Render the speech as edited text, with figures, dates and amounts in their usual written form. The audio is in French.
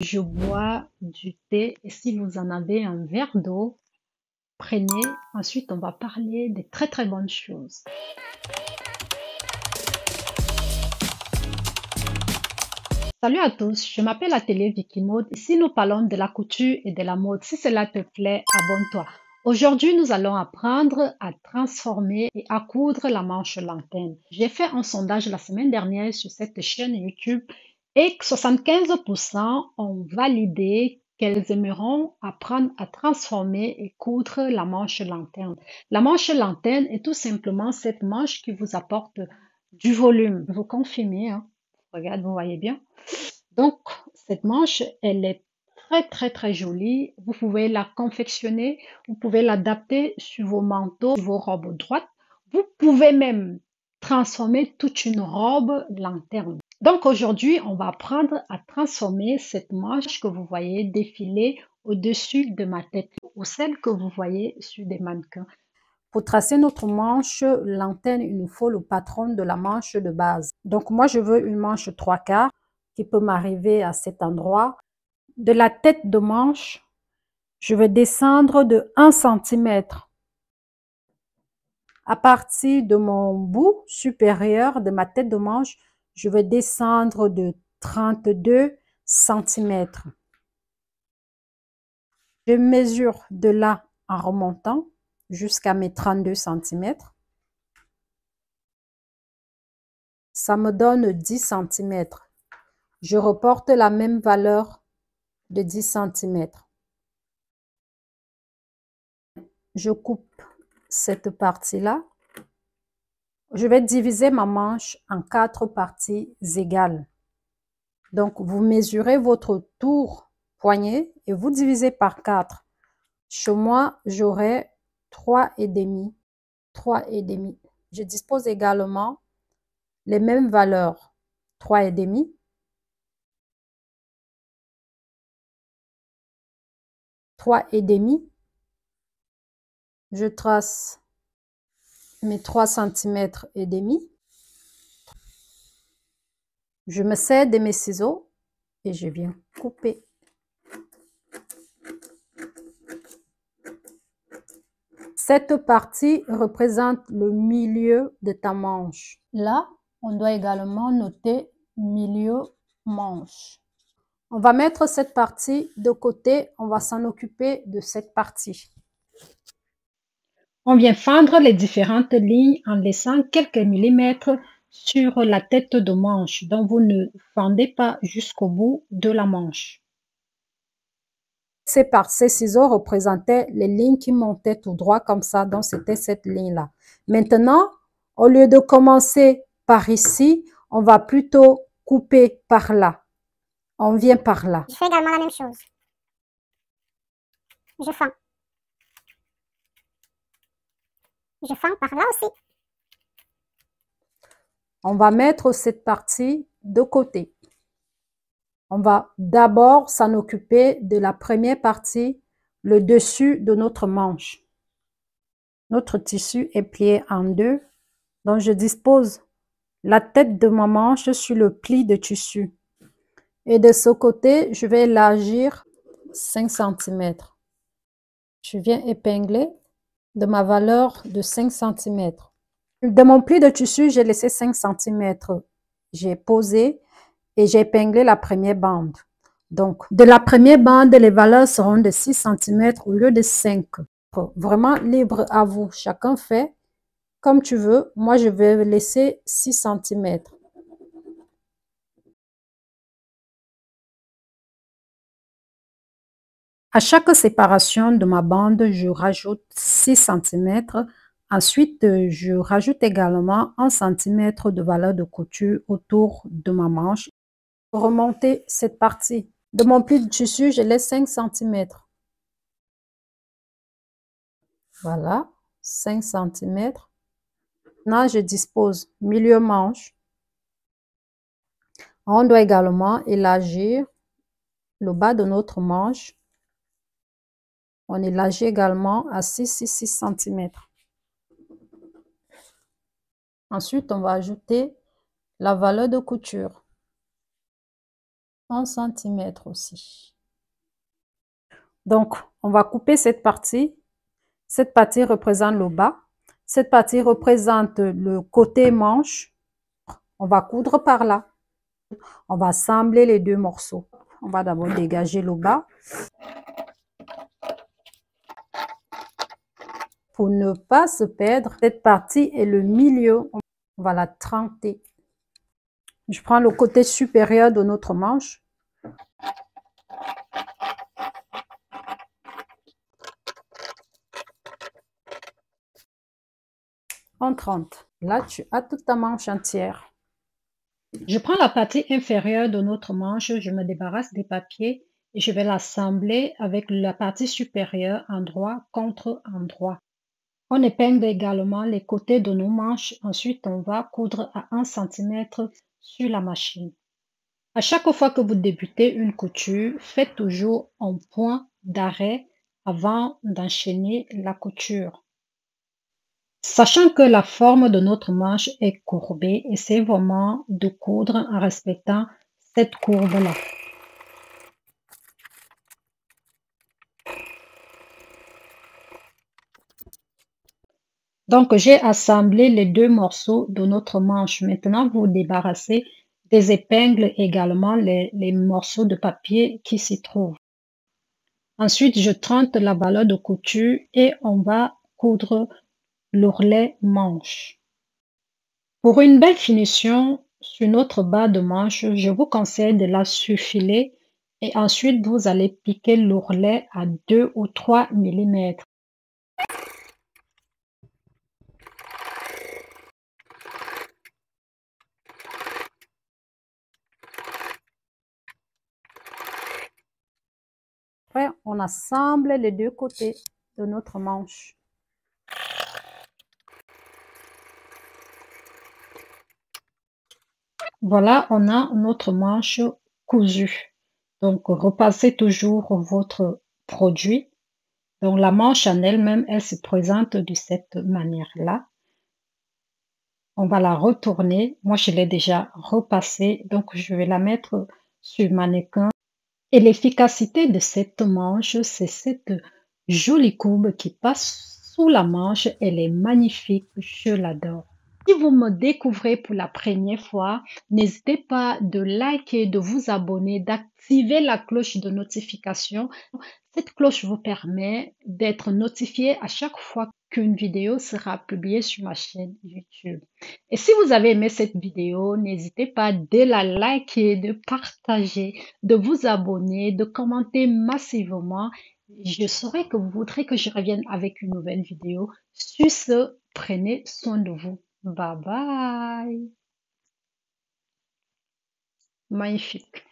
Je bois du thé et si vous en avez un verre d'eau, prenez. Ensuite, on va parler des très très bonnes choses. Salut à tous, je m'appelle Atelier Vicky Mode. Ici, nous parlons de la couture et de la mode. Si cela te plaît, abonne-toi. Aujourd'hui, nous allons apprendre à transformer et à coudre la manche lanterne. J'ai fait un sondage la semaine dernière sur cette chaîne YouTube et 75% ont validé qu'elles aimeront apprendre à transformer et coudre la manche lanterne. La manche lanterne est tout simplement cette manche qui vous apporte du volume. Vous confirmez, hein? Regarde, vous voyez bien. Donc, cette manche, elle est très, très, très jolie. Vous pouvez la confectionner, vous pouvez l'adapter sur vos manteaux, sur vos robes droites. Vous pouvez même transformer toute une robe lanterne. Donc, aujourd'hui, on va apprendre à transformer cette manche que vous voyez défiler au-dessus de ma tête ou celle que vous voyez sur des mannequins. Pour tracer notre manche lanterne, il nous faut le patron de la manche de base. Donc, moi, je veux une manche 3/4 qui peut m'arriver à cet endroit. De la tête de manche, je vais descendre de 1 cm. À partir de mon bout supérieur de ma tête de manche, je vais descendre de 32 cm. Je mesure de là en remontant jusqu'à mes 32 cm. Ça me donne 10 cm. Je reporte la même valeur de 10 cm. Je coupe cette partie-là. Je vais diviser ma manche en 4 parties égales. Donc, vous mesurez votre tour poignet et vous divisez par 4. Chez moi, j'aurai 3,5. 3,5. Je dispose également les mêmes valeurs. 3,5. 3,5. Je trace mes 3 cm et demi. Je me sers de mes ciseaux et je viens couper. Cette partie représente le milieu de ta manche. Là, on doit également noter milieu manche. On va mettre cette partie de côté, on va s'en occuper de cette partie. On vient fendre les différentes lignes en laissant quelques millimètres sur la tête de manche, donc vous ne fendez pas jusqu'au bout de la manche. Par ces ciseaux représentaient les lignes qui montaient tout droit comme ça, donc c'était cette ligne-là. Maintenant, au lieu de commencer par ici, on va plutôt couper par là. On vient par là. Je fais également la même chose. Je fends. Je fends par là aussi. On va mettre cette partie de côté. On va d'abord s'en occuper de la première partie, le dessus de notre manche. Notre tissu est plié en deux, donc je dispose la tête de ma manche sur le pli de tissu. Et de ce côté, je vais élargir 5 cm. Je viens épingler de ma valeur de 5 cm. De mon pli de tissu, j'ai laissé 5 cm. J'ai posé et j'ai épinglé la première bande. Donc, de la première bande, les valeurs seront de 6 cm au lieu de 5. Vraiment libre à vous. Chacun fait comme tu veux. Moi, je vais laisser 6 cm. À chaque séparation de ma bande, je rajoute 6 cm. Ensuite, je rajoute également 1 cm de valeur de couture autour de ma manche. Pour remonter cette partie de mon pli de tissu, je laisse 5 cm. Voilà, 5 cm. Maintenant, je dispose milieu manche. On doit également élargir le bas de notre manche. On élargit également à 6 cm. Ensuite, on va ajouter la valeur de couture. 1 centimètre aussi. Donc, on va couper cette partie. Cette partie représente le bas. Cette partie représente le côté manche. On va coudre par là. On va assembler les deux morceaux. On va d'abord dégager le bas. Pour ne pas se perdre, cette partie est le milieu. On va la tremper. Je prends le côté supérieur de notre manche. On trente. Là, tu as toute ta manche entière. Je prends la partie inférieure de notre manche, je me débarrasse des papiers et je vais l'assembler avec la partie supérieure endroit contre endroit. On épingle également les côtés de nos manches. Ensuite, on va coudre à 1 centimètre sur la machine. À chaque fois que vous débutez une couture, faites toujours un point d'arrêt avant d'enchaîner la couture. Sachant que la forme de notre manche est courbée, essayez vraiment de coudre en respectant cette courbe-là. Donc, j'ai assemblé les deux morceaux de notre manche. Maintenant, vous débarrassez des épingles également les morceaux de papier qui s'y trouvent. Ensuite, je trente la valeur de couture et on va coudre l'ourlet manche. Pour une belle finition sur notre bas de manche, je vous conseille de la surfiler et ensuite vous allez piquer l'ourlet à 2 ou 3 mm. Après, on assemble les deux côtés de notre manche. Voilà, on a notre manche cousue. Donc, repassez toujours votre produit. Donc, la manche en elle-même, elle se présente de cette manière-là. On va la retourner. Moi, je l'ai déjà repassée, donc je vais la mettre sur mannequin. Et l'efficacité de cette manche, c'est cette jolie courbe qui passe sous la manche. Elle est magnifique, je l'adore. Si vous me découvrez pour la première fois, n'hésitez pas de liker, de vous abonner, d'activer la cloche de notification. Cette cloche vous permet d'être notifié à chaque fois qu'une vidéo sera publiée sur ma chaîne YouTube. Et si vous avez aimé cette vidéo, n'hésitez pas de la liker, de partager, de vous abonner, de commenter massivement. Je saurai que vous voudrez que je revienne avec une nouvelle vidéo. Sur ce, prenez soin de vous. Bye bye. Magnifique.